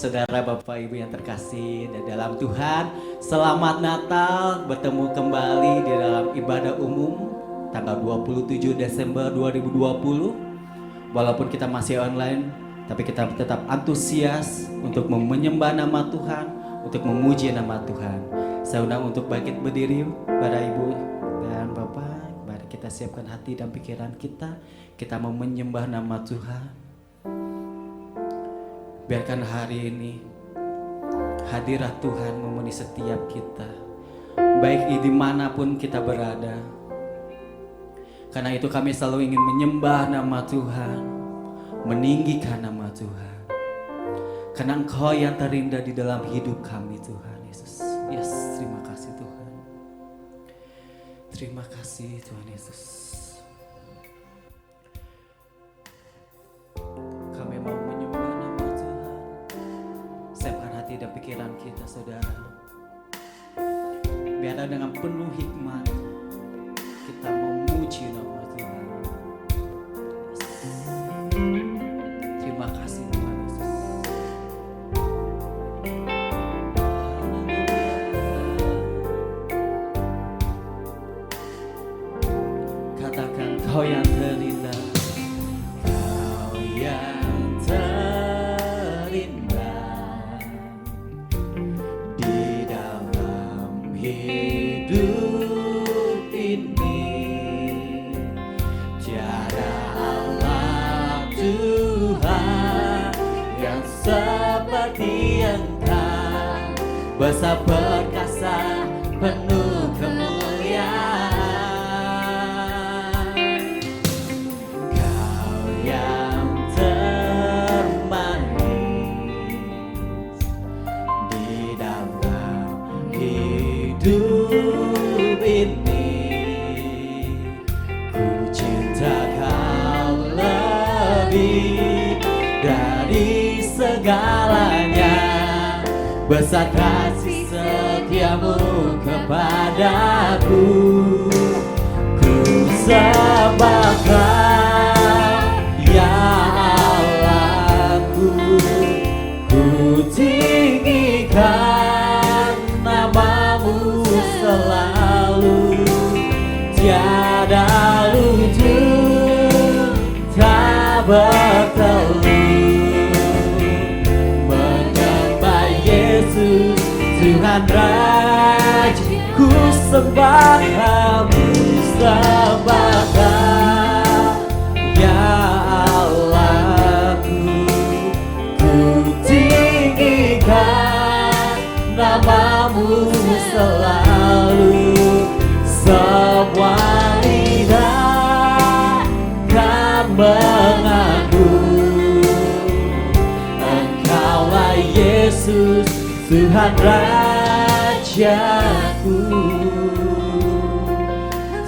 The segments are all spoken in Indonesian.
saudara, Bapak Ibu yang terkasih di dalam Tuhan, selamat Natal, bertemu kembali di dalam ibadah umum tanggal 27 Desember 2020. Walaupun kita masih online, tapi kita tetap antusias untuk menyembah nama Tuhan, untuk memuji nama Tuhan. Saya undang untuk bangkit berdiri, Bapak Ibu dan Bapak. Mari kita siapkan hati dan pikiran kita mau menyembah nama Tuhan. Biarkan hari ini hadirat Tuhan memenuhi setiap kita, baik dimanapun kita berada. Karena itu kami selalu ingin menyembah nama Tuhan, meninggikan nama Tuhan. Karena Engkau yang terindah di dalam hidup kami, Tuhan Yesus. Yes, terima kasih Tuhan. Terima kasih Tuhan Yesus. Kami mau menyembah nama Tuhan. Siapkan hati dan pikiran kita, saudara. Biarlah dengan penuh hikmat kita memuji nama Tuhan. Terima kasih Tuhan Yesus. Katakan Kau yang terindah, Kau yang terindah di dalam hidup ini. Tiada Allah Tuhan yang seperti Engkau, besar perkasa penuh kemuliaan. Kau yang termanis di dalam hidup ini. Ku cinta Kau lebih dari segalanya, besar kasih setiamu kepadaku. Ku sembah Kau, ya Allahku. Ku tinggikan namamu selalu. Tiada lucu tak bertelut, menyembah Yesus Tuhan Raja. Ku sembah Kau, sembah Kau, ya Allahku. Ku tinggikan namamu selalu. Semua lidah kan mengaku, Engkaulah Yesus Tuhan Rajaku.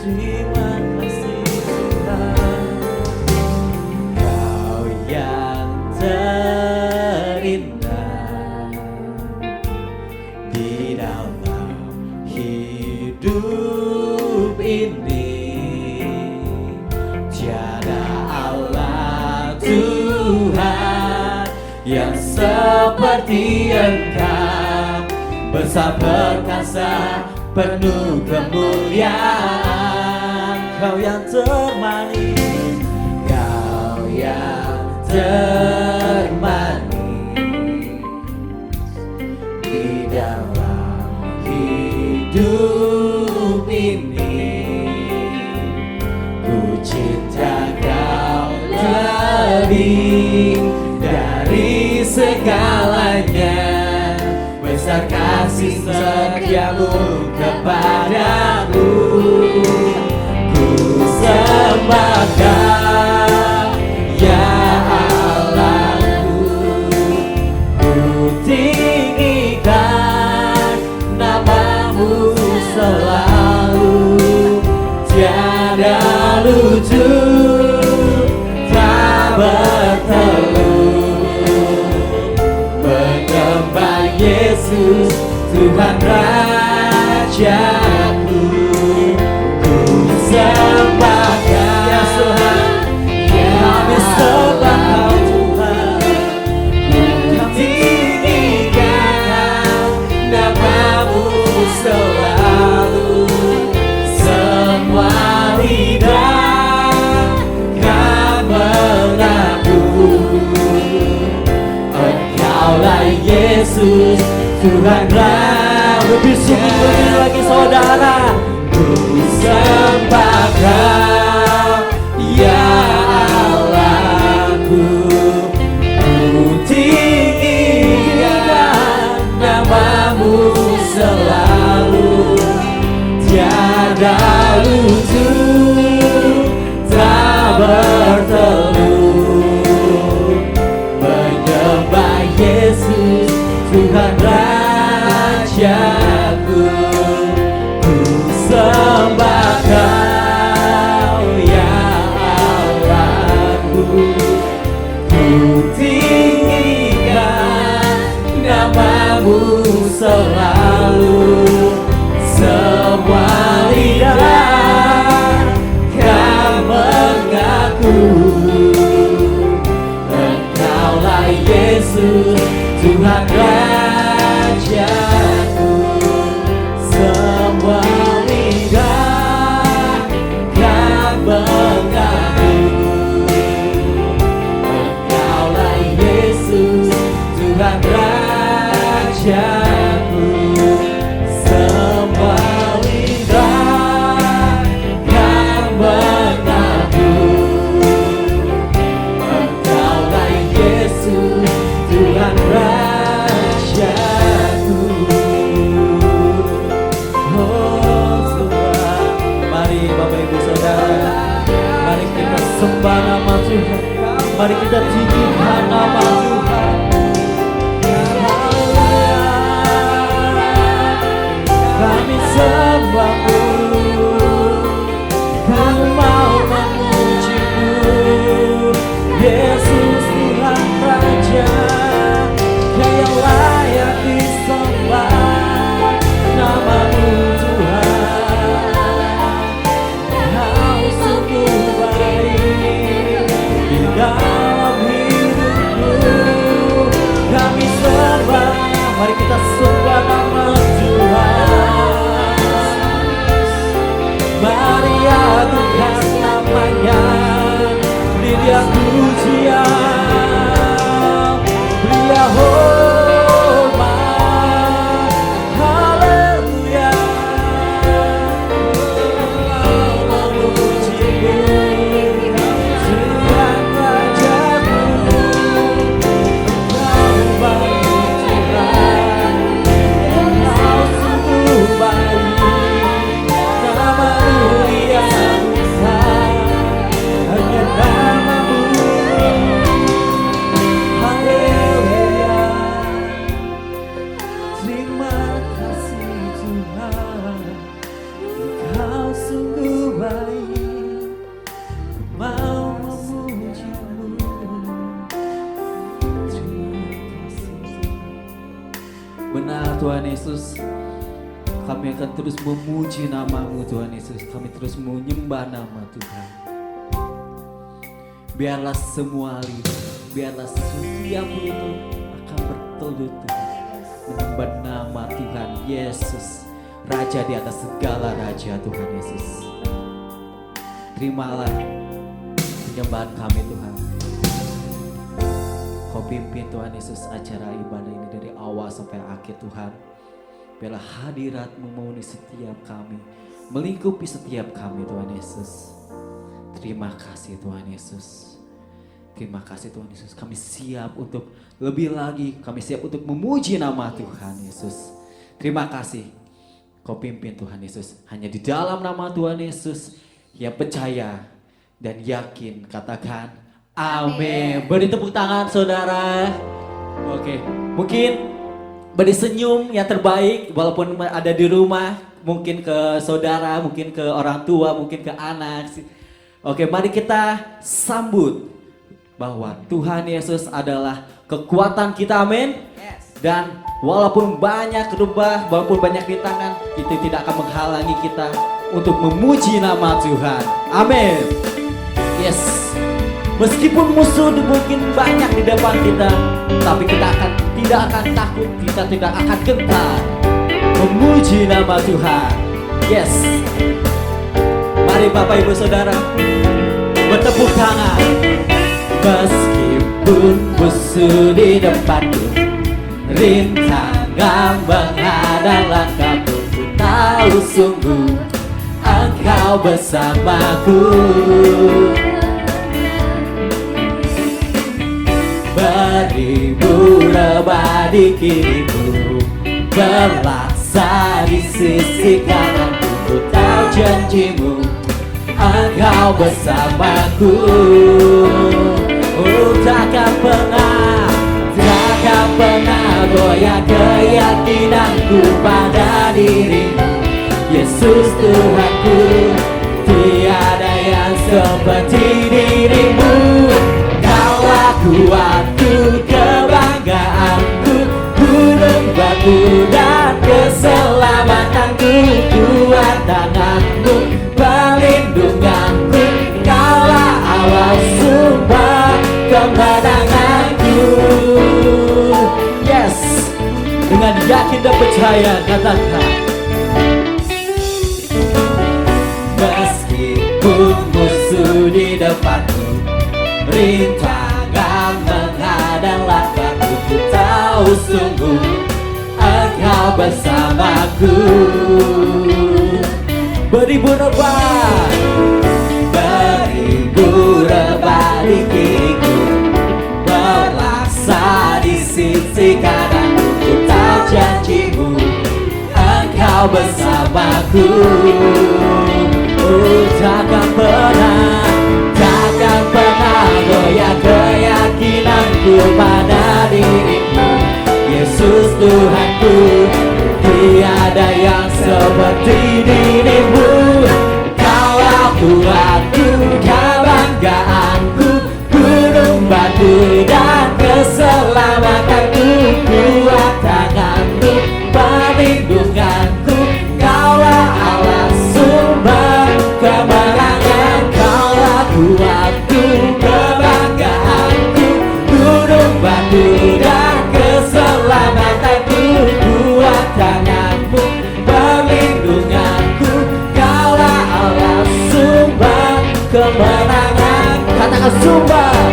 Terima kasih Tuhan. Kau yang terindah di dalam hidup ini. Tiada Allah Tuhan yang seperti Engkau, besar perkasa penuh kemuliaan. Kau yang termanis, Kau yang termanis di dalam hidup ini. Ku cinta Kau lebih dari segalanya, besar kasih setiamu kepadaku. Ku sembah Kau, ya Allahku. Ku tinggikan namamu selalu. Tiada lucu tak bertelut, menyembah Yesus Tuhan Rajaku. Ku sembah Kau, ya Tuhan, kami sembah Kau Tuhan. Ku tinggi Yesus, Tuhan Kau. Lebih sungguh lagi saudara, ku sembah Kau, ya Allahku. Ku tinggikan namamu selalu, tiada lucu tak bertelur. Menyembah Yesus, Tuhan Rajaku. Ku sembah Kau, ya Allahku. Ku tinggikan namamu selalu, semua lidah kan mengaku Engkaulah Yesus, Tuhan Rajaku. Semua lidah kan mengaku Engkaulah Yesus, Tuhan Rajaku. Semua lidah kan mengaku Engkaulah Yesus, Tuhan Rajaku. Oh Tuhan, mari Bapak Ibu Saudara, mari kita sembah nama Tuhan, mari kita tinggikan nama Tuhan. Kami sembah-Mu, kami mau memuji-Mu, Yesus Tuhan Raja, Kau layak disembah, nama-Mu Tuhan. Kau sungguh baik di dalam hidupku. Kami sembah, mari kita sembah nama Tuhan. Mari agungkan namanya, beri Dia pujian, beri Dia hormat. Haleluya. Memuji-Mu, Tuhan Rajaku. Engkau baik Tuhan, Engkau sungguh baik. Nama-Mu yang besar, hanya nama-Mu. Haleluya. Terima kasih Tuhan, Engkau sungguh baik. Mau memuji-Mu. Terima kasih Tuhan. Benar Tuhan Yesus, kami akan terus memuji nama-Mu Tuhan Yesus. Kami terus menyembah nama Tuhan. Biarlah semua lidah, biarlah setiap lutut akan bertelut Tuhan, menyembah nama Tuhan Yesus, Raja di atas segala raja Tuhan Yesus. Terimalah penyembahan kami Tuhan. Kau pimpin Tuhan Yesus acara ibadah ini dari awal sampai akhir Tuhan. Biarlah hadirat-Mu memenuhi setiap kami, melingkupi setiap kami Tuhan Yesus. Terima kasih Tuhan Yesus. Terima kasih Tuhan Yesus. Kami siap untuk lebih lagi, kami siap untuk memuji nama Tuhan Yesus. Terima kasih. Kau pimpin Tuhan Yesus. Hanya di dalam nama Tuhan Yesus yang percaya dan yakin, katakan amin. Beri tepuk tangan saudara. Oke, mungkin beri senyum yang terbaik walaupun ada di rumah, mungkin ke saudara, mungkin ke orang tua, mungkin ke anak. Oke, mari kita sambut bahwa Tuhan Yesus adalah kekuatan kita, amin. Dan walaupun banyak rubah, walaupun banyak rintangan, itu tidak akan menghalangi kita untuk memuji nama Tuhan, amin. Yes, meskipun musuh mungkin banyak di depan kita, tapi kita tidak akan takut, kita tidak akan gentar memuji nama Tuhan. Yes, mari Bapak Ibu Saudara bertepuk tangan. Meskipun musuh di depanku rintangan menghadang langkahku, ku tahu sungguh Engkau bersamaku. Beribu rebah di kiriku, berlaksa di sisi kananku, ku tahu janjimu Engkau bersamaku. Oh, takkan pernah goyah keyakinanku pada dirimu, Yesus Tuhanku. Tiada yang seperti dirimu. Kaulah kuatku, kebanggaanku, gunung batu dan keselamatanku. Kuat tanganmu, perlindunganku, kaulah awal sumber kemenanganku. Yes, dengan yakin dan percaya katakan, meskipun musuh di depanku, rintangan menghadang langkahku, ku tahu sungguh Engkau bersamaku. Beribu rebah di kiriku, berlaksa di sisi kananku, ku tahu janjimu Engkau bersamaku. Oh, takkan pernah goyah keyakinanku pada dirimu, Yesus Tuhanku. Tiada yang seperti dirimu. Kaulah kuatku, kebanggaanku, gunung batu dan keselamatanku. Kuat tanganku, perlindunganku, kaulah alas sumber kemenangan. Kaulah kuatku, kebanggaanku, gunung batu dan keselamatanku. Kuat tanganmu, perlindunganku, kaulah alas sumber kemenangan. Katakan sumber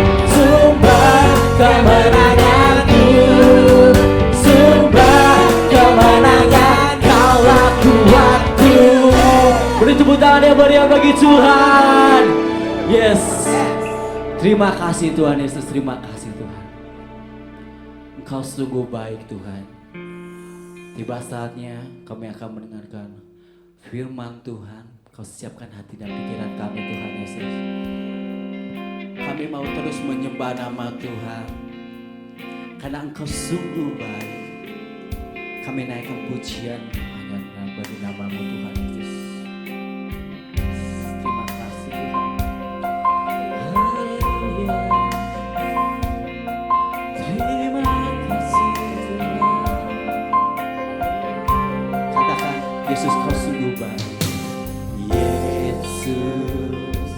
kemenanganku, sumber kemenangan, kaulah kuatku. Beri tepuk tangan yang meriah bagi Tuhan. Yes, terima kasih Tuhan Yesus, terima kasih Tuhan. Engkau sungguh baik Tuhan. Tiba saatnya kami akan mendengarkan firman Tuhan. Kau siapkan hati dan pikiran kami Tuhan Yesus. Kami mau terus menyembah nama Tuhan, karena Engkau sungguh baik. Kami naikkan pujian hanya bagi nama-Mu Tuhan Yesus. Terima kasih Tuhan. Haleluya. Terima kasih Tuhan. Katakan, Yesus Kau sungguh baik. Yesus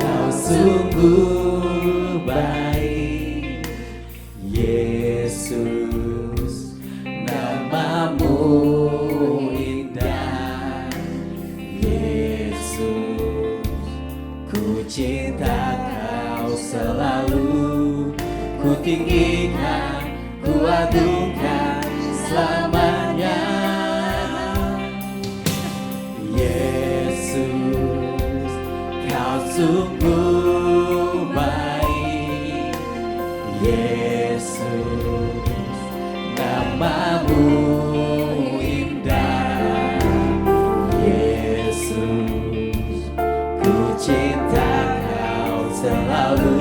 Kau sungguh baik. Yesus nama-Mu indah. Yesus ku cinta Kau selalu. Ku tinggikan, ku agungkan selamanya. Yesus Kau sungguh baik. Yesus nama-Mu indah. Yesus ku cinta Kau selalu.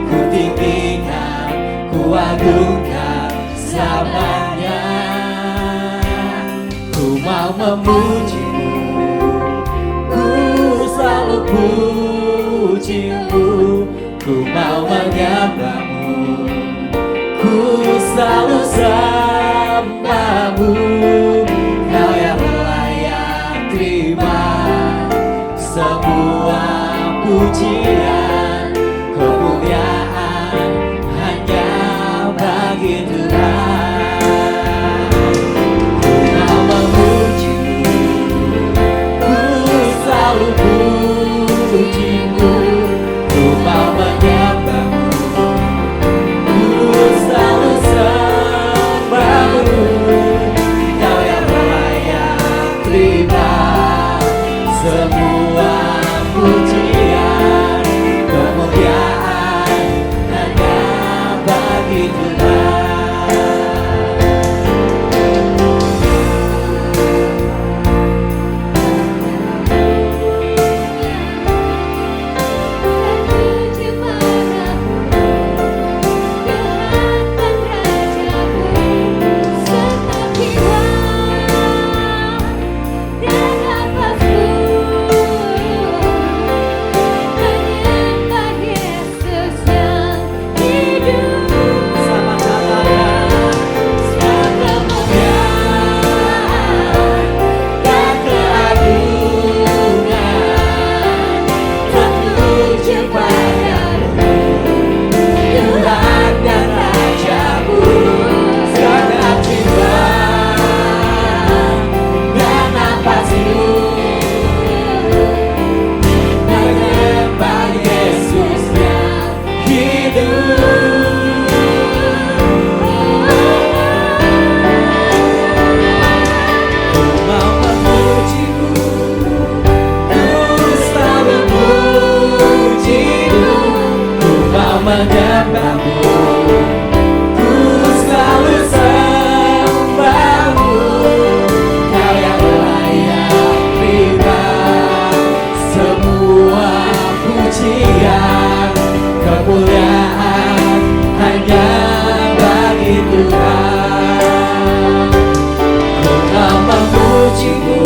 Ku tinggikan, ku agungkan selamanya. Ku mau memuji-Mu, ku selalu puji-Mu. Ku mau menyembah-Mu, ku selalu sembah-Mu. Kau yang layak terima sebuah pujian, kemuliaan hanya bagi Tuhan. Ku mau memuji-Mu, ku selalu puji-Mu. Ku mau menyembah-Mu, ku selalu sembah-Mu. kepadamu, Tuhan dan Rajaku, segenap jiwa dan nafasku menyembah Yesus yang hidup. Ku mau memujimu, ku selalu memujimu, ku mau menyembahmu, ku selalu sembahmu. Kau yang layak terima semua pujian, kemuliaan hanya bagi Tuhan. Ku mau memujimu,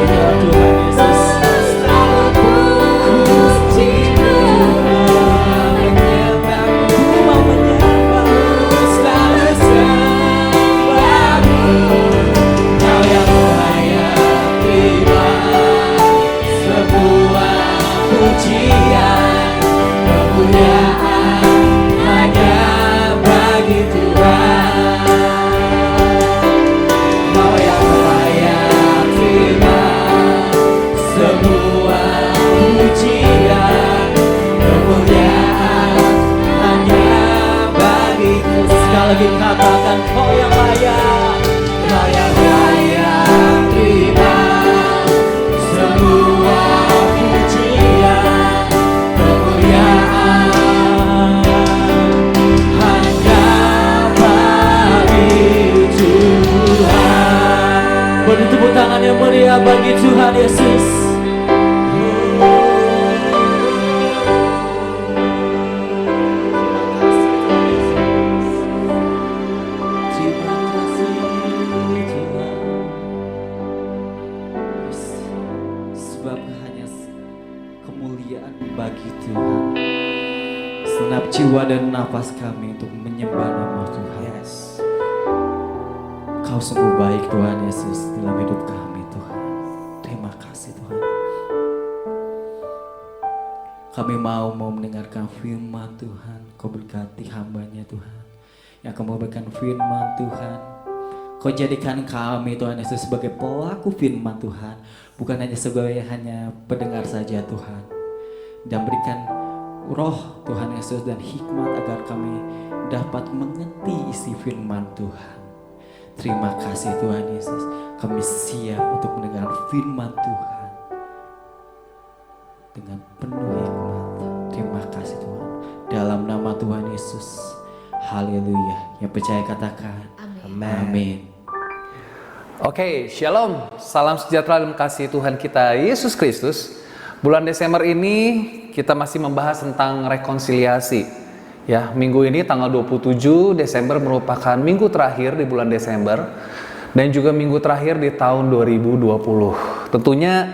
ya Tuhan Yesus, selalu memujimu, menyembahmu, ku mau menyembahmu, selalu sembahmu. Kau yang layak terima semua pujian, kemuliaan hanya bagi Tuhan. Kau yang layak terima semua pujian, kemuliaan hanya bagi Tuhan. Sekali lagi katakan, kau yang layak, kau yang layak terima semua pujian, kemuliaan hanya bagi Tuhan. Beri tepuk tangan yang meriah bagi Tuhan Yesus. Terima kasih Tuhan. Sebab hanya kemuliaan bagi Tuhan. Segenap jiwa dan nafas kami untuk menyembah nama Tuhan. Kau sungguh baik Tuhan Yesus dalam hidup kami Tuhan. Terima kasih Tuhan. Kami mau mendengarkan firman Tuhan. Kau berkati hambanya Tuhan yang akan memberikan firman Tuhan. Kau jadikan kami Tuhan Yesus sebagai pelaku firman Tuhan, bukan hanya sebagai pendengar saja Tuhan. Dan berikan roh Tuhan Yesus dan hikmat agar kami dapat mengerti isi firman Tuhan. Terima kasih Tuhan Yesus. Kami siap untuk mendengar firman Tuhan dengan penuh hikmat. Terima kasih Tuhan. Dalam nama Tuhan Yesus. Haleluya. Yang percaya katakan amin. Oke, shalom. Salam sejahtera dan kasih Tuhan kita Yesus Kristus. Bulan Desember ini kita masih membahas tentang rekonsiliasi. Ya, minggu ini tanggal 27 Desember merupakan minggu terakhir di bulan Desember dan juga minggu terakhir di tahun 2020. Tentunya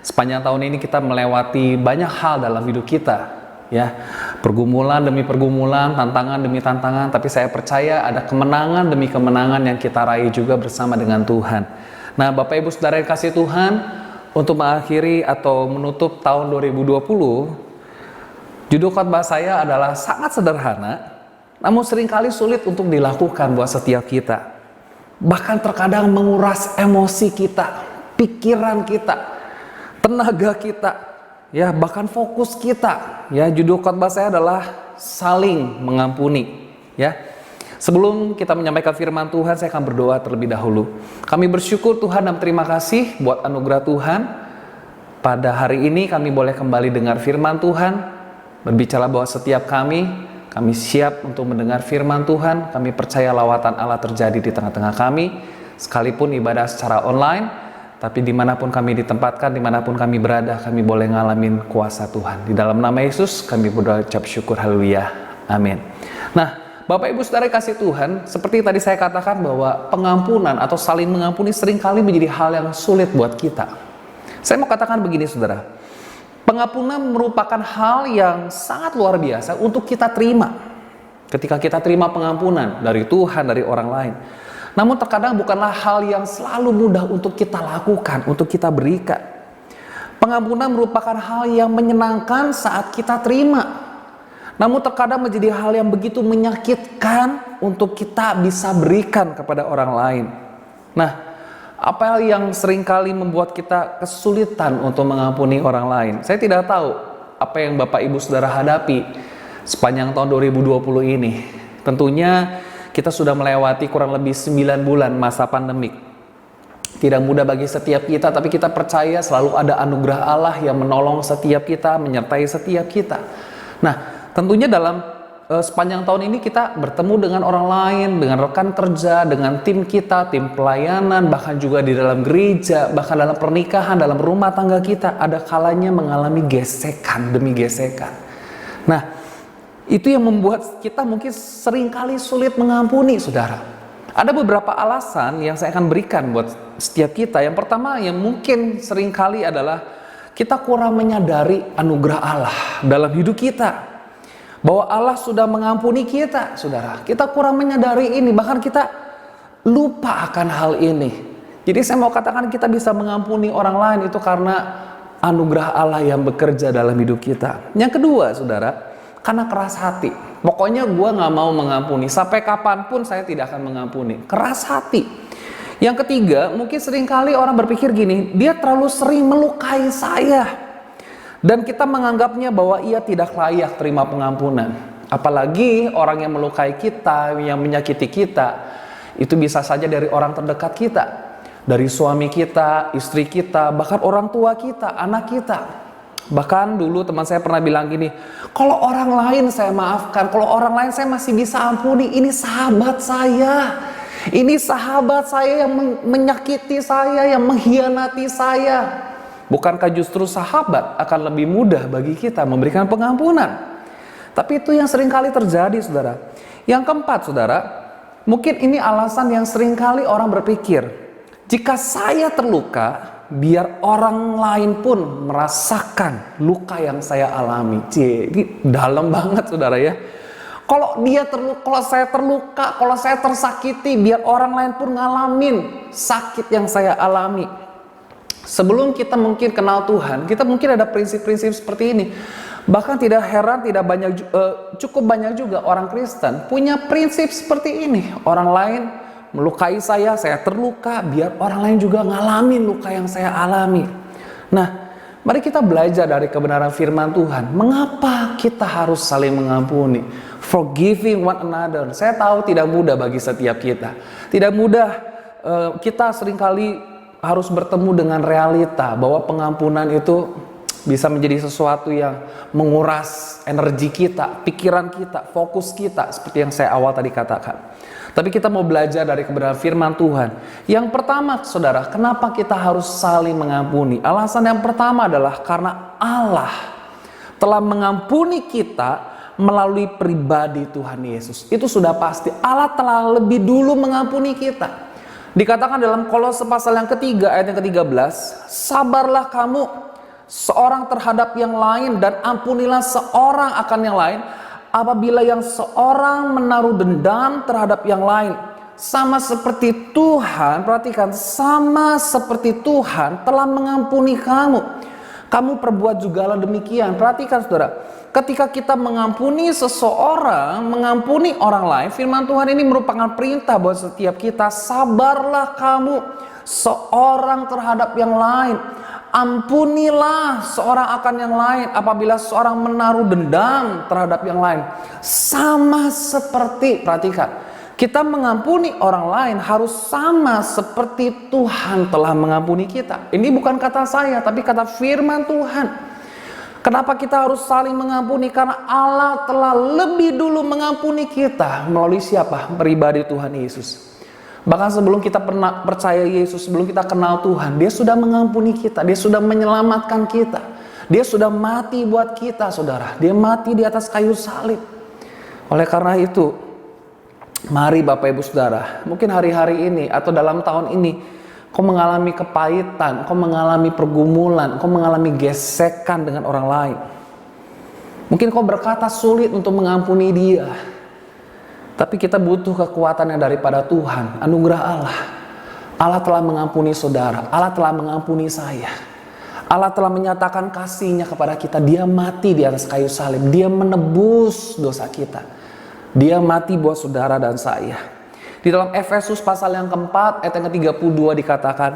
sepanjang tahun ini kita melewati banyak hal dalam hidup kita, ya. Pergumulan demi pergumulan, tantangan demi tantangan, tapi saya percaya ada kemenangan demi kemenangan yang kita raih juga bersama dengan Tuhan. Nah, Bapak Ibu Saudara yang kasih Tuhan, untuk mengakhiri atau menutup tahun 2020, judul khotbah saya adalah sangat sederhana, namun seringkali sulit untuk dilakukan buat setiap kita. Bahkan terkadang menguras emosi kita, pikiran kita, tenaga kita, ya bahkan fokus kita. Ya, judul khotbah saya adalah saling mengampuni. Ya, sebelum kita menyampaikan firman Tuhan, saya akan berdoa terlebih dahulu. Kami bersyukur Tuhan dan terima kasih buat anugerah Tuhan. Pada hari ini kami boleh kembali dengar firman Tuhan. Berbicara bahwa setiap kami siap untuk mendengar firman Tuhan. Kami percaya lawatan Allah terjadi di tengah-tengah kami, sekalipun ibadah secara online, tapi dimanapun kami ditempatkan, dimanapun kami berada, kami boleh ngalamin kuasa Tuhan. Di dalam nama Yesus kami berdoa ucap syukur, haleluya, amin. Nah, Bapak Ibu Saudara kasih Tuhan, seperti tadi saya katakan bahwa pengampunan atau saling mengampuni seringkali menjadi hal yang sulit buat kita. Saya mau katakan begini Saudara, pengampunan merupakan hal yang sangat luar biasa untuk kita terima. Ketika kita terima pengampunan dari Tuhan, dari orang lain. Namun terkadang bukanlah hal yang selalu mudah untuk kita lakukan, untuk kita berikan. Pengampunan merupakan hal yang menyenangkan saat kita terima. Namun terkadang menjadi hal yang begitu menyakitkan untuk kita bisa berikan kepada orang lain. Nah, apa yang seringkali membuat kita kesulitan untuk mengampuni orang lain? Saya tidak tahu apa yang Bapak Ibu Saudara hadapi sepanjang tahun 2020 ini. Tentunya kita sudah melewati kurang lebih 9 bulan masa pandemik. Tidak mudah bagi setiap kita, tapi kita percaya selalu ada anugerah Allah yang menolong setiap kita, menyertai setiap kita. Nah, tentunya dalam sepanjang tahun ini kita bertemu dengan orang lain, dengan rekan kerja, dengan tim kita, tim pelayanan, bahkan juga di dalam gereja, bahkan dalam pernikahan, dalam rumah tangga kita, ada kalanya mengalami gesekan demi gesekan. Nah, itu yang membuat kita mungkin seringkali sulit mengampuni, saudara. Ada beberapa alasan yang saya akan berikan buat setiap kita. Yang pertama yang mungkin seringkali adalah kita kurang menyadari anugerah Allah dalam hidup kita. Bahwa Allah sudah mengampuni kita, saudara. Kita kurang menyadari ini, bahkan kita lupa akan hal ini. Jadi saya mau katakan kita bisa mengampuni orang lain itu karena anugerah Allah yang bekerja dalam hidup kita. Yang kedua, saudara, karena keras hati. Pokoknya gue gak mau mengampuni, sampai kapanpun saya tidak akan mengampuni. Keras hati. Yang ketiga, mungkin seringkali orang berpikir gini, dia terlalu sering melukai saya. Dan kita menganggapnya bahwa ia tidak layak terima pengampunan. Apalagi orang yang melukai kita, yang menyakiti kita, itu bisa saja dari orang terdekat kita. Dari suami kita, istri kita, bahkan orang tua kita, anak kita. Bahkan dulu teman saya pernah bilang gini, kalau orang lain saya maafkan, kalau orang lain saya masih bisa ampuni, ini sahabat saya. Ini sahabat saya yang menyakiti saya, yang mengkhianati saya. Bukankah justru sahabat akan lebih mudah bagi kita memberikan pengampunan? Tapi itu yang seringkali terjadi, saudara. Yang keempat, saudara, mungkin ini alasan yang seringkali orang berpikir, jika saya terluka, biar orang lain pun merasakan luka yang saya alami. Ini dalam banget, saudara ya. Kalau saya terluka, kalau saya tersakiti, biar orang lain pun ngalamin sakit yang saya alami. Sebelum kita mungkin kenal Tuhan, kita mungkin ada prinsip-prinsip seperti ini. Bahkan tidak heran, cukup banyak juga orang Kristen punya prinsip seperti ini. Orang lain melukai saya terluka, biar orang lain juga ngalamin luka yang saya alami. Nah, mari kita belajar dari kebenaran firman Tuhan. Mengapa kita harus saling mengampuni? Forgiving one another. Saya tahu tidak mudah bagi setiap kita. Tidak mudah, kita seringkali harus bertemu dengan realita bahwa pengampunan itu bisa menjadi sesuatu yang menguras energi kita, pikiran kita, fokus kita, seperti yang saya awal tadi katakan. Tapi kita mau belajar dari kebenaran firman Tuhan. Yang pertama, saudara, kenapa kita harus saling mengampuni? Alasan yang pertama adalah karena Allah telah mengampuni kita melalui pribadi Tuhan Yesus. Itu sudah pasti. Allah telah lebih dulu mengampuni kita. Dikatakan dalam Kolose pasal yang ketiga ayat yang ke-13, sabarlah kamu seorang terhadap yang lain dan ampunilah seorang akan yang lain apabila yang seorang menaruh dendam terhadap yang lain. Sama seperti Tuhan, perhatikan, sama seperti Tuhan telah mengampuni kamu. Kamu perbuat jugalah demikian. Perhatikan, saudara, ketika kita mengampuni seseorang, mengampuni orang lain, firman Tuhan ini merupakan perintah buat setiap kita. Sabarlah kamu seorang terhadap yang lain. Ampunilah seorang akan yang lain apabila seorang menaruh dendam terhadap yang lain. Sama seperti, perhatikan, kita mengampuni orang lain harus sama seperti Tuhan telah mengampuni kita. Ini bukan kata saya, tapi kata firman Tuhan. Kenapa kita harus saling mengampuni? Karena Allah telah lebih dulu mengampuni kita melalui siapa? Pribadi Tuhan Yesus. Bahkan sebelum kita pernah percaya Yesus, sebelum kita kenal Tuhan, Dia sudah mengampuni kita, Dia sudah menyelamatkan kita, Dia sudah mati buat kita, saudara. Dia mati di atas kayu salib. Oleh karena itu, mari Bapak Ibu Saudara, mungkin hari-hari ini atau dalam tahun ini kau mengalami kepahitan, kau mengalami pergumulan, kau mengalami gesekan dengan orang lain. Mungkin kau berkata sulit untuk mengampuni dia. Tapi kita butuh kekuatan yang daripada Tuhan, anugerah Allah. Allah telah mengampuni saudara, Allah telah mengampuni saya. Allah telah menyatakan kasih-Nya kepada kita. Dia mati di atas kayu salib. Dia menebus dosa kita. Dia mati buat saudara dan saya. Di dalam Efesus pasal yang keempat ayat yang ke-32 dikatakan,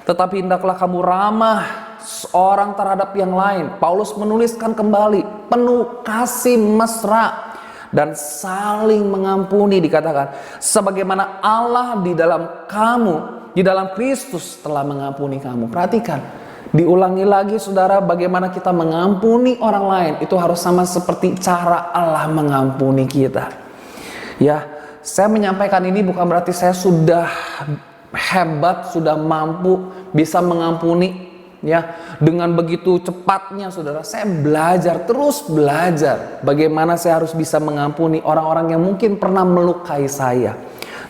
tetapi hendaklah kamu ramah seorang terhadap yang lain. Paulus menuliskan kembali, penuh kasih mesra dan saling mengampuni, dikatakan sebagaimana Allah di dalam kamu, di dalam Kristus telah mengampuni kamu. Perhatikan, diulangi lagi saudara, bagaimana kita mengampuni orang lain itu harus sama seperti cara Allah mengampuni kita. Ya, saya menyampaikan ini bukan berarti saya sudah hebat, sudah mampu bisa mengampuni ya dengan begitu cepatnya saudara. Saya belajar, terus belajar bagaimana saya harus bisa mengampuni orang-orang yang mungkin pernah melukai saya.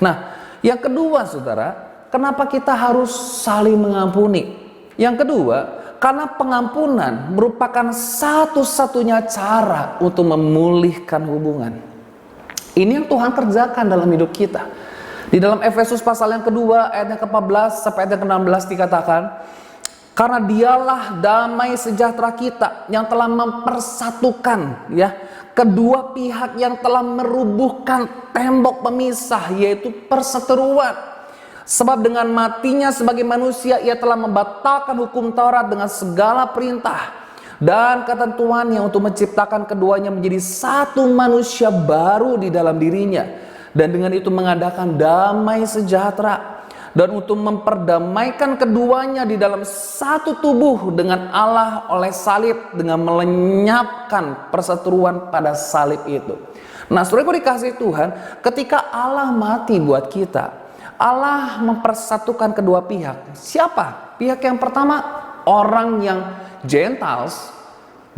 Nah, yang kedua saudara, kenapa kita harus saling mengampuni? Yang kedua, karena pengampunan merupakan satu-satunya cara untuk memulihkan hubungan. Ini yang Tuhan kerjakan dalam hidup kita. Di dalam Efesus pasal yang kedua ayat yang ke-14 sampai ayat yang ke-16 dikatakan, karena dialah damai sejahtera kita yang telah mempersatukan ya kedua pihak, yang telah merubuhkan tembok pemisah, yaitu perseteruan. Sebab dengan matinya sebagai manusia ia telah membatalkan hukum Taurat dengan segala perintah dan ketentuannya untuk menciptakan keduanya menjadi satu manusia baru di dalam dirinya, dan dengan itu mengadakan damai sejahtera, dan untuk memperdamaikan keduanya di dalam satu tubuh dengan Allah oleh salib, dengan melenyapkan perseteruan pada salib itu. Nah, saudaraku dikasihi Tuhan, ketika Allah mati buat kita, Allah mempersatukan kedua pihak. Siapa? Pihak yang pertama, orang yang Gentiles,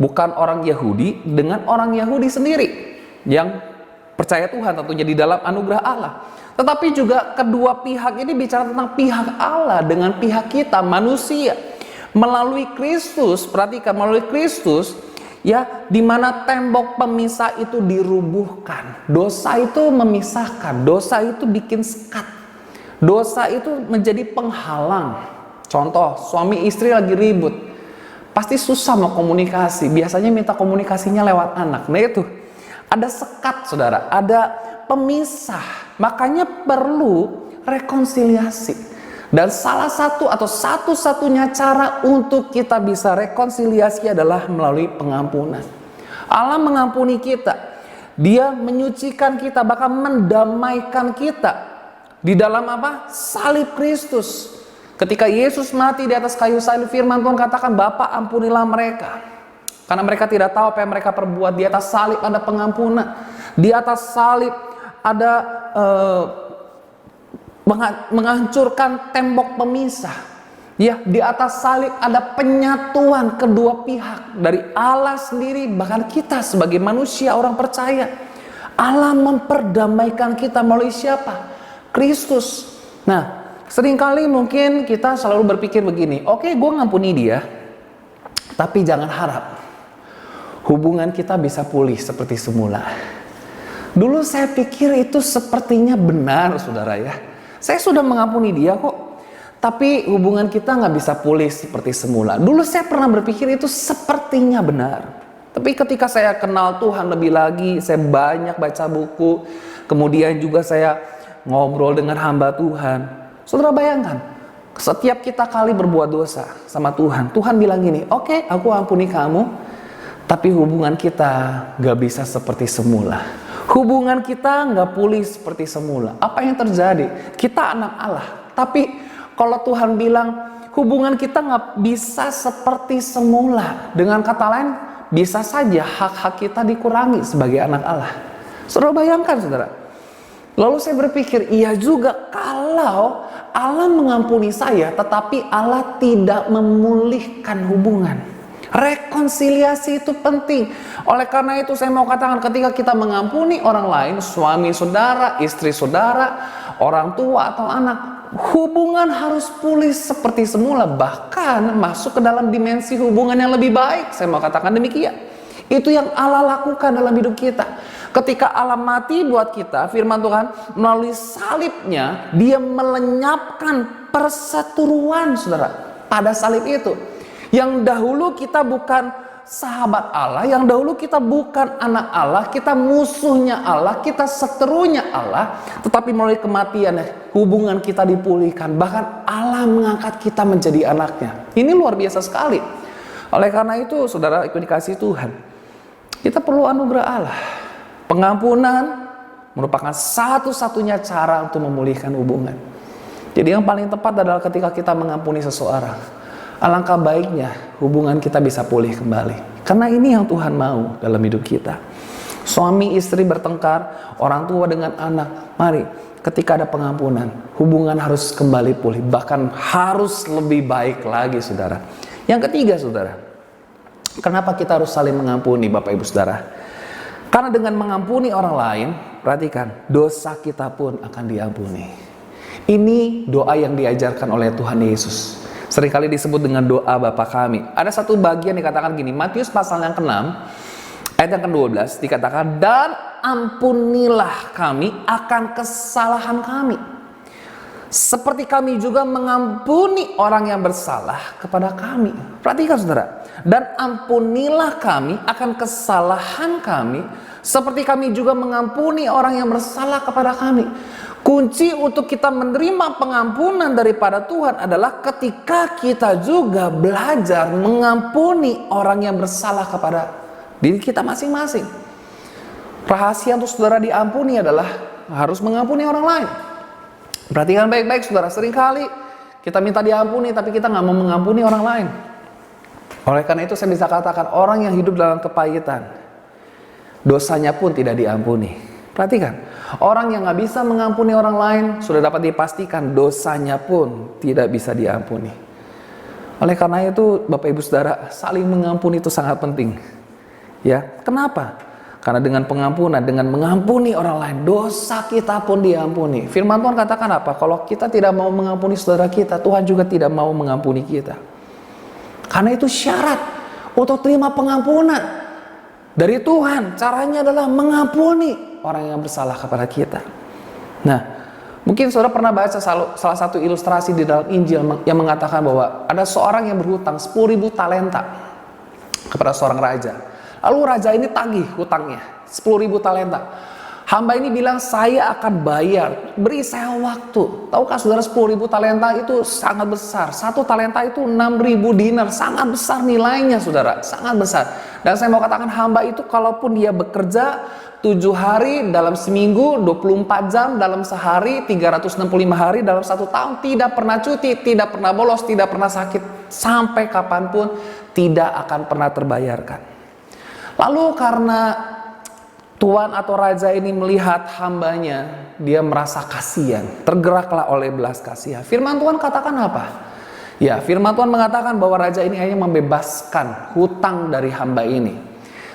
bukan orang Yahudi, dengan orang Yahudi sendiri yang percaya Tuhan tentunya di dalam anugerah Allah. Tetapi juga kedua pihak ini bicara tentang pihak Allah dengan pihak kita manusia. Melalui Kristus, perhatikan, melalui Kristus ya, di mana tembok pemisah itu dirubuhkan. Dosa itu memisahkan, dosa itu bikin sekat. Dosa itu menjadi penghalang. Contoh, suami istri lagi ribut, pasti susah mau komunikasi. Biasanya minta komunikasinya lewat anak. Nah itu, ada sekat saudara, ada pemisah. Makanya perlu rekonsiliasi. Dan salah satu atau satu-satunya cara untuk kita bisa rekonsiliasi adalah melalui pengampunan. Allah mengampuni kita. Dia menyucikan kita, bahkan mendamaikan kita. Di dalam apa? Salib Kristus. Ketika Yesus mati di atas kayu salib, firman Tuhan katakan, Bapa ampunilah mereka, karena mereka tidak tahu apa yang mereka perbuat. Di atas salib ada pengampunan. Di atas salib ada menghancurkan tembok pemisah. Ya, di atas salib ada penyatuan kedua pihak dari Allah sendiri, bahkan kita sebagai manusia orang percaya. Allah memperdamaikan kita melalui siapa? Kristus. Nah, seringkali mungkin kita selalu berpikir begini, oke, gue ngampuni dia, tapi jangan harap hubungan kita bisa pulih seperti semula. Dulu saya pikir itu sepertinya benar saudara ya. Saya sudah mengampuni dia kok, tapi hubungan kita nggak bisa pulih seperti semula. Dulu saya pernah berpikir itu sepertinya benar. Tapi ketika saya kenal Tuhan lebih lagi, saya banyak baca buku, kemudian juga saya ngobrol dengan hamba Tuhan. Saudara bayangkan, setiap kita kali berbuat dosa sama Tuhan, Tuhan bilang gini, oke, aku ampuni kamu, tapi hubungan kita gak bisa seperti semula. Hubungan kita gak pulih seperti semula. Apa yang terjadi? Kita anak Allah, tapi kalau Tuhan bilang hubungan kita gak bisa seperti semula, dengan kata lain, bisa saja hak-hak kita dikurangi sebagai anak Allah. Saudara bayangkan saudara. Lalu saya berpikir, iya juga, kalau Allah mengampuni saya, tetapi Allah tidak memulihkan hubungan. Rekonsiliasi itu penting. Oleh karena itu saya mau katakan, ketika kita mengampuni orang lain, suami saudara, istri saudara, orang tua atau anak, hubungan harus pulih seperti semula. Bahkan masuk ke dalam dimensi hubungan yang lebih baik. Saya mau katakan demikian. Itu yang Allah lakukan dalam hidup kita. Ketika Allah mati buat kita, firman Tuhan, melalui salibnya, dia melenyapkan perseteruan saudara pada salib itu. Yang dahulu kita bukan sahabat Allah, yang dahulu kita bukan anak Allah, kita musuhnya Allah, kita seterunya Allah, tetapi melalui kematian hubungan kita dipulihkan, bahkan Allah mengangkat kita menjadi anaknya. Ini luar biasa sekali. Oleh karena itu, saudara ikut dikasih Tuhan, kita perlu anugerah Allah. Pengampunan merupakan satu-satunya cara untuk memulihkan hubungan. Jadi yang paling tepat adalah ketika kita mengampuni seseorang, alangkah baiknya hubungan kita bisa pulih kembali. Karena ini yang Tuhan mau dalam hidup kita. Suami istri bertengkar, orang tua dengan anak. Mari, ketika ada pengampunan, hubungan harus kembali pulih. Bahkan harus lebih baik lagi, saudara. Yang ketiga, saudara, kenapa kita harus saling mengampuni, Bapak Ibu Saudara? Karena dengan mengampuni orang lain, perhatikan, dosa kita pun akan diampuni. Ini doa yang diajarkan oleh Tuhan Yesus. Seringkali disebut dengan doa Bapa kami. Ada satu bagian dikatakan gini, Matius pasal yang ke-6, ayat yang ke-12, dikatakan, dan ampunilah kami akan kesalahan kami, seperti kami juga mengampuni orang yang bersalah kepada kami. Perhatikan saudara, dan ampunilah kami akan kesalahan kami, seperti kami juga mengampuni orang yang bersalah kepada kami. Kunci untuk kita menerima pengampunan daripada Tuhan adalah ketika kita juga belajar mengampuni orang yang bersalah kepada diri kita masing-masing. Rahasia untuk saudara diampuni adalah harus mengampuni orang lain. Perhatikan baik-baik saudara, seringkali kita minta diampuni tapi kita nggak mau mengampuni orang lain. Oleh karena itu saya bisa katakan, orang yang hidup dalam kepahitan, dosanya pun tidak diampuni. Perhatikan, orang yang gak bisa mengampuni orang lain, sudah dapat dipastikan dosanya pun tidak bisa diampuni. Oleh karena itu, Bapak Ibu Saudara, saling mengampuni itu sangat penting. Ya, kenapa? Karena dengan pengampunan, dengan mengampuni orang lain, dosa kita pun diampuni. Firman Tuhan katakan apa? Kalau kita tidak mau mengampuni saudara kita, Tuhan juga tidak mau mengampuni kita. Karena itu syarat untuk terima pengampunan dari Tuhan, caranya adalah mengampuni orang yang bersalah kepada kita. Nah, mungkin saudara pernah baca salah satu ilustrasi di dalam Injil yang mengatakan bahwa ada seorang yang berhutang 10.000 talenta kepada seorang raja. Lalu raja ini tagih hutangnya 10.000 talenta. Hamba ini bilang, saya akan bayar, beri saya waktu. Tahukah saudara, 10.000 talenta itu sangat besar. Satu talenta itu 6.000 dinar, sangat besar nilainya saudara, sangat besar. Dan saya mau katakan, hamba itu kalaupun dia bekerja 7 hari dalam seminggu, 24 jam dalam sehari, 365 hari dalam 1 tahun, tidak pernah cuti, tidak pernah bolos, tidak pernah sakit, sampai kapanpun tidak akan pernah terbayarkan. Lalu karena tuan atau raja ini melihat hambanya, dia merasa kasihan, tergeraklah oleh belas kasihan. Firman Tuhan katakan apa? Ya, firman Tuhan mengatakan bahwa raja ini hanya membebaskan hutang dari hamba ini.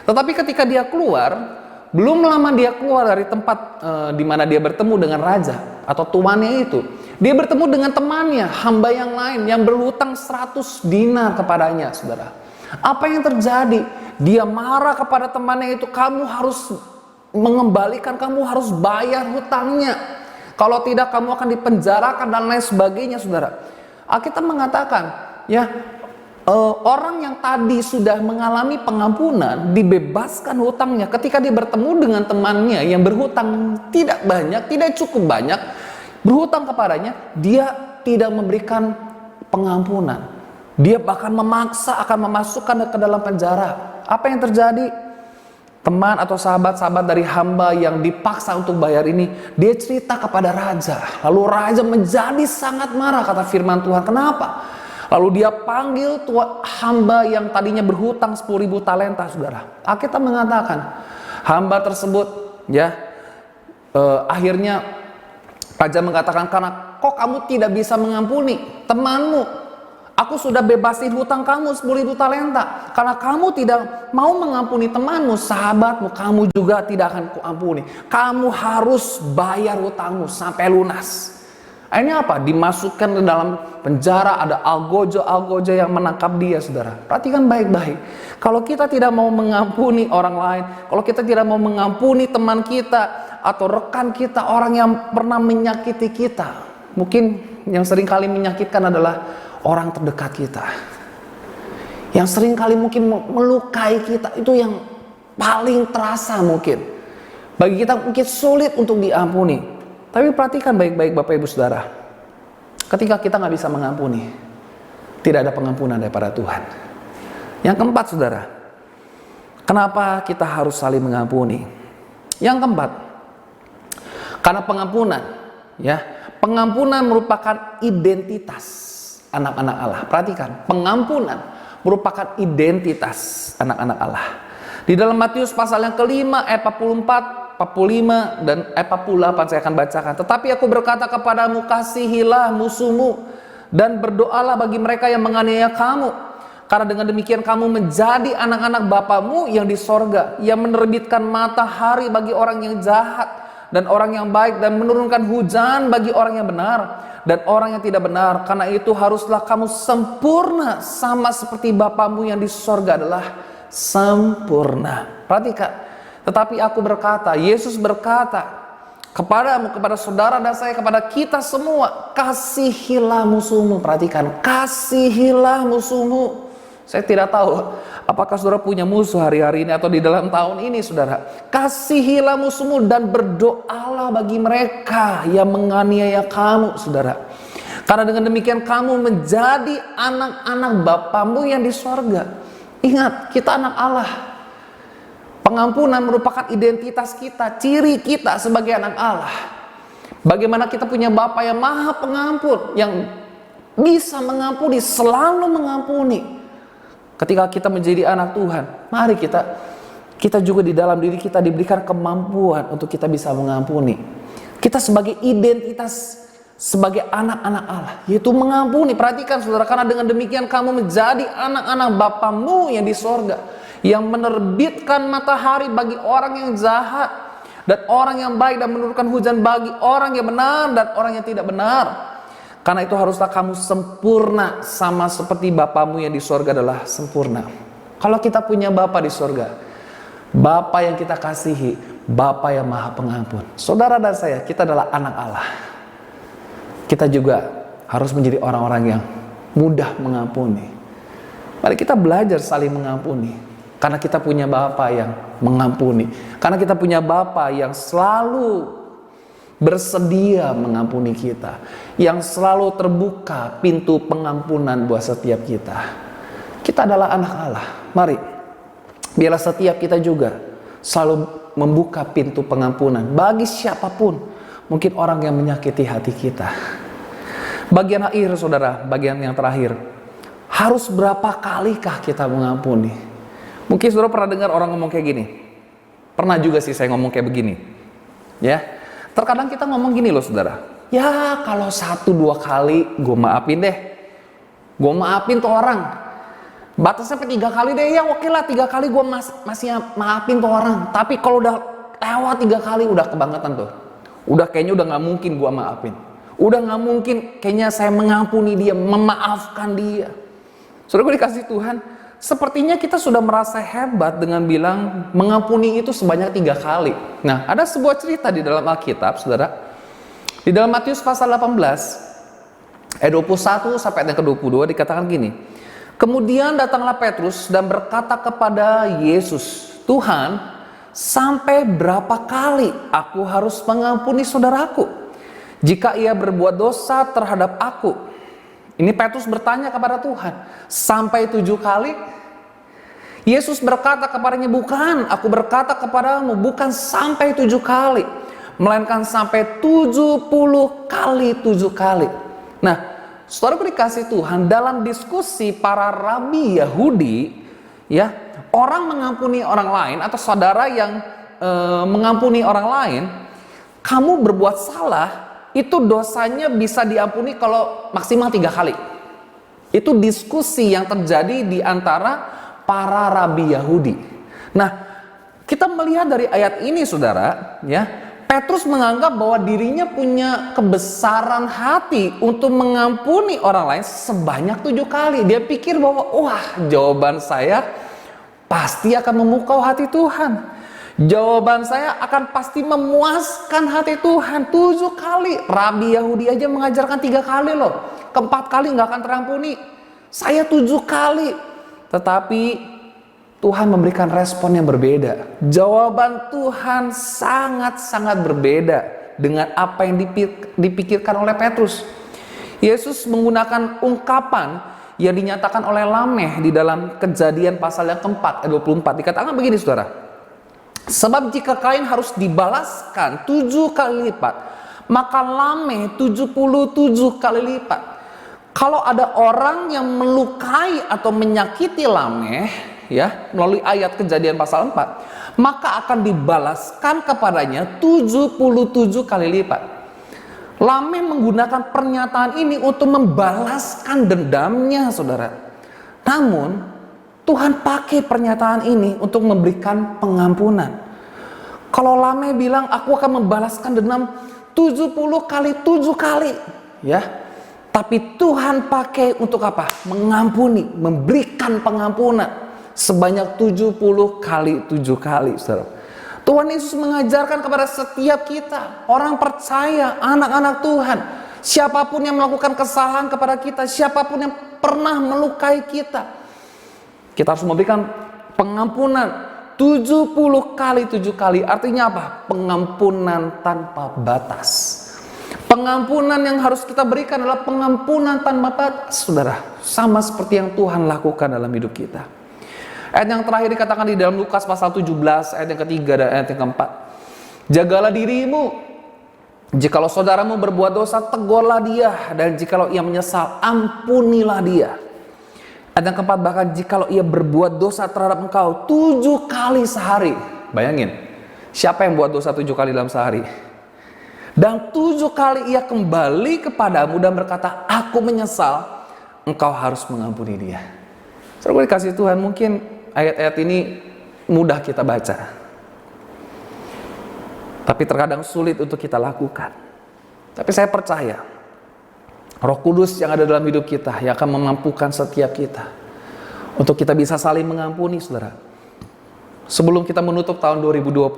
Tetapi ketika dia keluar, belum lama dia keluar dari tempat di mana dia bertemu dengan raja atau tuannya itu, dia bertemu dengan temannya, hamba yang lain yang berhutang 100 dinar kepadanya, saudara. Apa yang terjadi? Dia marah kepada temannya itu, kamu harus mengembalikan, kamu harus bayar hutangnya. Kalau tidak kamu akan dipenjarakan dan lain sebagainya, saudara. Alkitab mengatakan, ya, orang yang tadi sudah mengalami pengampunan dibebaskan hutangnya ketika dia bertemu dengan temannya yang berhutang tidak banyak, tidak cukup banyak, berhutang kepadanya, dia tidak memberikan pengampunan. Dia bahkan memaksa akan memasukkan ke dalam penjara. Apa yang terjadi? Teman atau sahabat-sahabat dari hamba yang dipaksa untuk bayar ini, dia cerita kepada raja. Lalu raja menjadi sangat marah, kata firman Tuhan. Kenapa? Lalu dia panggil hamba yang tadinya berhutang 10.000 talenta, saudara. Alkitab mengatakan, hamba tersebut, ya, akhirnya raja mengatakan, karena kok kamu tidak bisa mengampuni temanmu? Aku sudah bebasin hutang kamu 10.000 talenta. Karena kamu tidak mau mengampuni temanmu, sahabatmu, kamu juga tidak akan kuampuni. Kamu harus bayar hutangmu sampai lunas. Ini apa? Dimasukkan ke dalam penjara, ada algojo yang menangkap dia, saudara. Perhatikan baik-baik. Kalau kita tidak mau mengampuni orang lain, kalau kita tidak mau mengampuni teman kita atau rekan kita, orang yang pernah menyakiti kita, mungkin yang sering kali menyakitkan adalah orang terdekat kita. yang sering kali mungkin melukai kita, itu yang paling terasa mungkin. Bagi kita mungkin sulit untuk diampuni. Tapi perhatikan baik-baik Bapak Ibu Saudara. Ketika kita nggak bisa mengampuni, tidak ada pengampunan daripada Tuhan. Yang keempat Saudara, kenapa kita harus saling mengampuni? Yang keempat, karena pengampunan, ya, pengampunan merupakan identitas anak-anak Allah. Perhatikan, pengampunan merupakan identitas anak-anak Allah. Di dalam Matius pasal yang kelima ayat 44, 45 dan ayat 48 saya akan bacakan. Tetapi aku berkata kepadamu, kasihilah musuhmu dan berdoalah bagi mereka yang menganiaya kamu. Karena dengan demikian kamu menjadi anak-anak Bapamu yang di sorga, yang menerbitkan matahari bagi orang yang jahat dan orang yang baik, dan menurunkan hujan bagi orang yang benar dan orang yang tidak benar. Karena itu haruslah kamu sempurna sama seperti Bapamu yang di sorga adalah sempurna. Perhatikan, tetapi aku berkata, Yesus berkata kepadamu, kepada saudara dan saya, kepada kita semua, kasihilah musuhmu. Perhatikan, kasihilah musuhmu. Saya tidak tahu apakah saudara punya musuh hari-hari ini atau di dalam tahun ini saudara. Kasihilah musuhmu dan berdoalah bagi mereka yang menganiaya kamu saudara. Karena dengan demikian kamu menjadi anak-anak Bapamu yang di sorga. Ingat, kita anak Allah. Pengampunan merupakan identitas kita, ciri kita sebagai anak Allah. Bagaimana kita punya Bapa yang maha pengampun, yang bisa mengampuni, selalu mengampuni. Ketika kita menjadi anak Tuhan, mari kita juga di dalam diri kita diberikan kemampuan untuk kita bisa mengampuni. Kita sebagai identitas sebagai anak-anak Allah, yaitu mengampuni. Perhatikan saudara, karena dengan demikian kamu menjadi anak-anak Bapamu yang di sorga, yang menerbitkan matahari bagi orang yang jahat dan orang yang baik, dan menurunkan hujan bagi orang yang benar dan orang yang tidak benar. Karena itu haruslah kamu sempurna sama seperti Bapamu yang di sorga adalah sempurna. Kalau kita punya Bapa di sorga, Bapa yang kita kasihi, Bapa yang maha pengampun. Saudara dan saya, kita adalah anak Allah. Kita juga harus menjadi orang-orang yang mudah mengampuni. Mari kita belajar saling mengampuni. Karena kita punya Bapa yang mengampuni. Karena kita punya Bapa yang selalu bersedia mengampuni kita, yang selalu terbuka pintu pengampunan buat setiap kita. Kita adalah anak Allah. Mari, biarlah setiap kita juga selalu membuka pintu pengampunan bagi siapapun, mungkin orang yang menyakiti hati kita. Bagian akhir saudara, bagian yang terakhir, harus berapa kalikah kita mengampuni? Mungkin saudara pernah dengar orang ngomong kayak gini. Pernah juga sih saya ngomong kayak begini, ya. Terkadang kita ngomong gini loh saudara, ya kalau 1-2 kali gue maafin deh, gue maafin tuh orang. Batasnya sampai 3 kali deh, ya oke lah 3 kali gue masih maafin tuh orang. Tapi kalau udah lewat 3 kali udah kebangetan tuh, udah kayaknya udah nggak mungkin gue maafin, udah nggak mungkin kayaknya saya mengampuni dia, memaafkan dia. Saudara, gue dikasih Tuhan, sepertinya kita sudah merasa hebat dengan bilang mengampuni itu sebanyak 3 kali. Nah, ada sebuah cerita di dalam Alkitab, saudara. Di dalam Matius pasal 18, ayat 21 sampai ayat yang ke-22 dikatakan gini. Kemudian datanglah Petrus dan berkata kepada Yesus, Tuhan, sampai berapa kali aku harus mengampuni saudaraku jika ia berbuat dosa terhadap aku? Ini Petrus bertanya kepada Tuhan, sampai 7 kali? Yesus berkata kepadanya, bukan, aku berkata kepadamu, bukan sampai 7 kali, melainkan sampai 70 kali 7 kali. Nah, saudara dikasih Tuhan, dalam diskusi para rabi Yahudi, ya, orang mengampuni orang lain atau saudara yang mengampuni orang lain, kamu berbuat salah, itu dosanya bisa diampuni kalau maksimal 3 kali. Itu diskusi yang terjadi di antara para rabi Yahudi. Nah, kita melihat dari ayat ini saudara, ya, Petrus menganggap bahwa dirinya punya kebesaran hati untuk mengampuni orang lain sebanyak 7 kali. Dia pikir bahwa, wah, jawaban saya pasti akan memukau hati Tuhan. Jawaban saya akan pasti memuaskan hati Tuhan. 7 kali. Rabi Yahudi aja mengajarkan 3 kali loh. Keempat kali nggak akan terampuni. Saya 7 kali. tetapi Tuhan memberikan respon yang berbeda. Jawaban Tuhan sangat-sangat berbeda dengan apa yang dipikirkan oleh Petrus. Yesus menggunakan ungkapan yang dinyatakan oleh Lameh di dalam Kejadian pasal yang keempat, ayat 24. Dikatakan begini, saudara. Sebab jika Kain harus dibalaskan 7 kali lipat, maka Lameh 77 kali lipat. Kalau ada orang yang melukai atau menyakiti Lameh, ya, melalui ayat Kejadian pasal 4, maka akan dibalaskan kepadanya 77 kali lipat. Lameh menggunakan pernyataan ini untuk membalaskan dendamnya, saudara. Namun, Tuhan pakai pernyataan ini untuk memberikan pengampunan. Kalau Lameh bilang, aku akan membalaskan dendam 70 kali 7 kali, ya. Tapi Tuhan pakai untuk apa? Mengampuni, memberikan pengampunan sebanyak 70 kali 7 kali, saudara. Tuhan Yesus mengajarkan kepada setiap kita, orang percaya, anak-anak Tuhan, siapapun yang melakukan kesalahan kepada kita, siapapun yang pernah melukai kita, kita harus memberikan pengampunan 70 kali 7 kali. Artinya apa? Pengampunan tanpa batas. Pengampunan yang harus kita berikan adalah pengampunan tanpa batas, saudara. Sama seperti yang Tuhan lakukan dalam hidup kita. Ayat yang terakhir dikatakan di dalam Lukas pasal 17, ayat yang ketiga dan ayat yang keempat. Jagalah dirimu, jikalau saudaramu berbuat dosa, tegurlah dia, dan jikalau ia menyesal, ampunilah dia. Ayat yang keempat, bahkan jikalau ia berbuat dosa terhadap engkau 7 kali sehari. Bayangin, siapa yang buat dosa 7 kali dalam sehari? Dan 7 kali ia kembali kepadamu dan berkata, aku menyesal, engkau harus mengampuni dia. Saudara dikasih Tuhan, mungkin ayat-ayat ini mudah kita baca, tapi terkadang sulit untuk kita lakukan. Tapi saya percaya Roh Kudus yang ada dalam hidup kita yang akan memampukan setiap kita untuk kita bisa saling mengampuni, saudara. Sebelum kita menutup tahun 2020,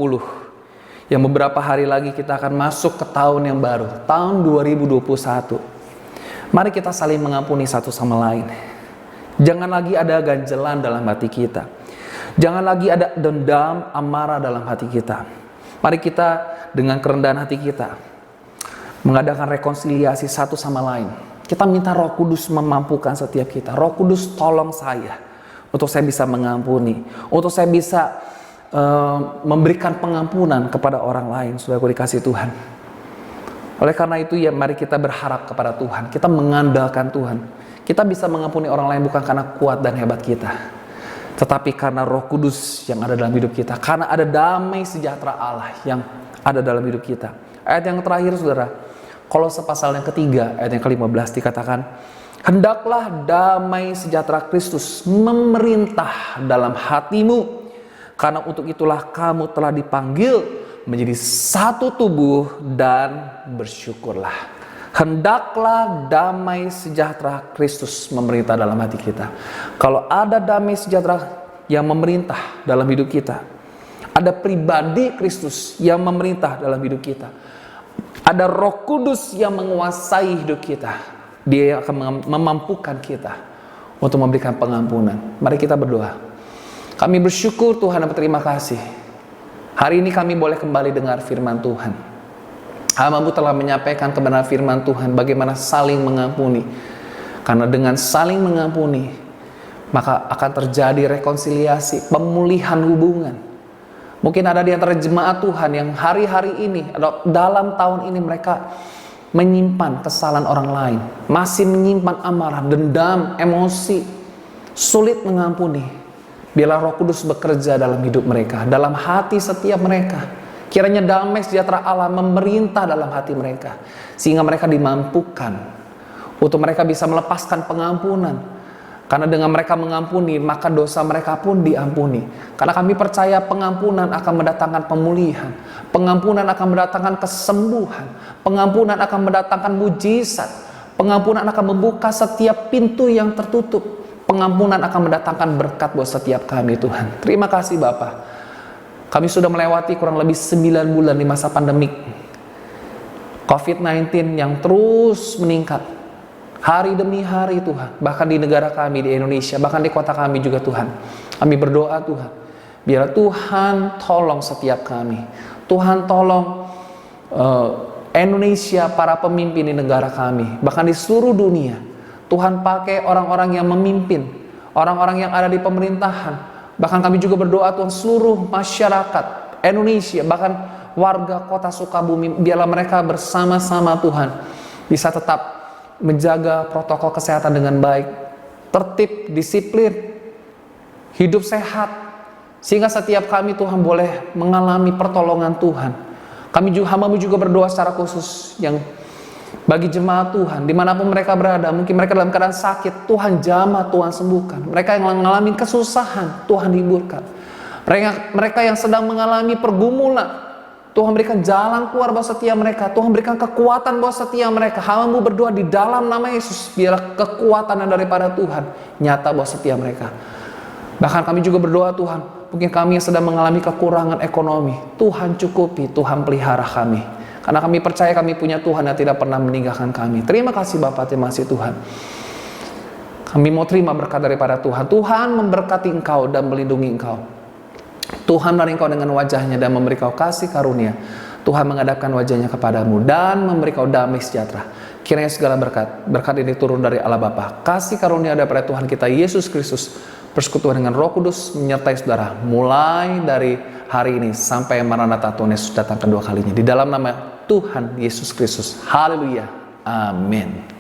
yang beberapa hari lagi kita akan masuk ke tahun yang baru, tahun 2021. Mari kita saling mengampuni satu sama lain. Jangan lagi ada ganjelan dalam hati kita. Jangan lagi ada dendam, amarah dalam hati kita. Mari kita dengan kerendahan hati kita mengadakan rekonsiliasi satu sama lain. Kita minta Roh Kudus memampukan setiap kita. Roh Kudus, tolong saya untuk saya bisa mengampuni, untuk saya bisa memberikan pengampunan kepada orang lain. Sudah aku dikasih Tuhan. Oleh karena itu ya, mari kita berharap kepada Tuhan. Kita mengandalkan Tuhan. Kita bisa mengampuni orang lain bukan karena kuat dan hebat kita, tetapi karena Roh Kudus yang ada dalam hidup kita, karena ada damai sejahtera Allah yang ada dalam hidup kita. Ayat yang terakhir, saudara, Kolose pasal yang ketiga, ayat yang ke-15 dikatakan, hendaklah damai sejahtera Kristus memerintah dalam hatimu, karena untuk itulah kamu telah dipanggil menjadi satu tubuh, dan bersyukurlah. Hendaklah damai sejahtera Kristus memerintah dalam hati kita. Kalau ada damai sejahtera yang memerintah dalam hidup kita, ada pribadi Kristus yang memerintah dalam hidup kita, ada Roh Kudus yang menguasai hidup kita, Dia akan memampukan kita untuk memberikan pengampunan. Mari kita berdoa. Kami bersyukur Tuhan dan berterima kasih. Hari ini kami boleh kembali dengar firman Tuhan. Hamba-Mu telah menyampaikan kebenaran firman Tuhan, bagaimana saling mengampuni. Karena dengan saling mengampuni, maka akan terjadi rekonsiliasi, pemulihan hubungan. Mungkin ada di antara jemaat Tuhan yang hari-hari ini atau dalam tahun ini mereka menyimpan kesalahan orang lain, masih menyimpan amarah, dendam, emosi, sulit mengampuni. Biarlah Roh Kudus bekerja dalam hidup mereka, dalam hati setiap mereka. Kiranya damai sejahtera Allah memerintah dalam hati mereka, sehingga mereka dimampukan untuk mereka bisa melepaskan pengampunan. Karena dengan mereka mengampuni, maka dosa mereka pun diampuni. Karena kami percaya pengampunan akan mendatangkan pemulihan, pengampunan akan mendatangkan kesembuhan, pengampunan akan mendatangkan mujizat, pengampunan akan membuka setiap pintu yang tertutup, pengampunan akan mendatangkan berkat buat setiap kami, Tuhan. Terima kasih Bapa. Kami sudah melewati kurang lebih 9 bulan di masa pandemik COVID-19 yang terus meningkat. Hari demi hari Tuhan, bahkan di negara kami, di Indonesia, bahkan di kota kami juga Tuhan. Kami berdoa Tuhan, biar Tuhan tolong setiap kami. Tuhan tolong Indonesia, para pemimpin di negara kami, bahkan di seluruh dunia. Tuhan pakai orang-orang yang memimpin, orang-orang yang ada di pemerintahan. Bahkan kami juga berdoa Tuhan, seluruh masyarakat Indonesia, bahkan warga kota Sukabumi, biarlah mereka bersama-sama Tuhan bisa tetap menjaga protokol kesehatan dengan baik, tertib, disiplin, hidup sehat, sehingga setiap kami Tuhan boleh mengalami pertolongan Tuhan. Kami juga, hamba-Mu juga berdoa secara khusus yang bagi jemaat Tuhan, dimanapun mereka berada, mungkin mereka dalam keadaan sakit, Tuhan jamah, Tuhan sembuhkan. Mereka yang mengalami kesusahan, Tuhan hiburkan. Mereka yang sedang mengalami pergumulan, Tuhan berikan jalan keluar buat setiap mereka. Tuhan berikan kekuatan buat setiap mereka. Hamba-Mu berdoa di dalam nama Yesus, biarlah kekuatan yang daripada Tuhan nyata buat setiap mereka. Bahkan kami juga berdoa Tuhan, mungkin kami yang sedang mengalami kekurangan ekonomi, Tuhan cukupi, Tuhan pelihara kami. Karena kami percaya kami punya Tuhan yang tidak pernah meninggalkan kami. Terima kasih Bapak, terima kasih Tuhan. Kami mau terima berkat daripada Tuhan. Tuhan memberkati Engkau dan melindungi Engkau. Tuhan menarik Engkau dengan wajahnya dan memberi Kau kasih karunia. Tuhan menghadapkan wajahnya kepadamu dan memberi Kau damai sejahtera. Kiranya segala berkat ini turun dari Allah Bapa, kasih karunia daripada Tuhan kita Yesus Kristus, persekutuan dengan Roh Kudus menyertai saudara mulai dari hari ini sampai Maranatha Tuhan Yesus datang kedua kalinya. Di dalam nama Tuhan Yesus Kristus. Haleluya. Amin.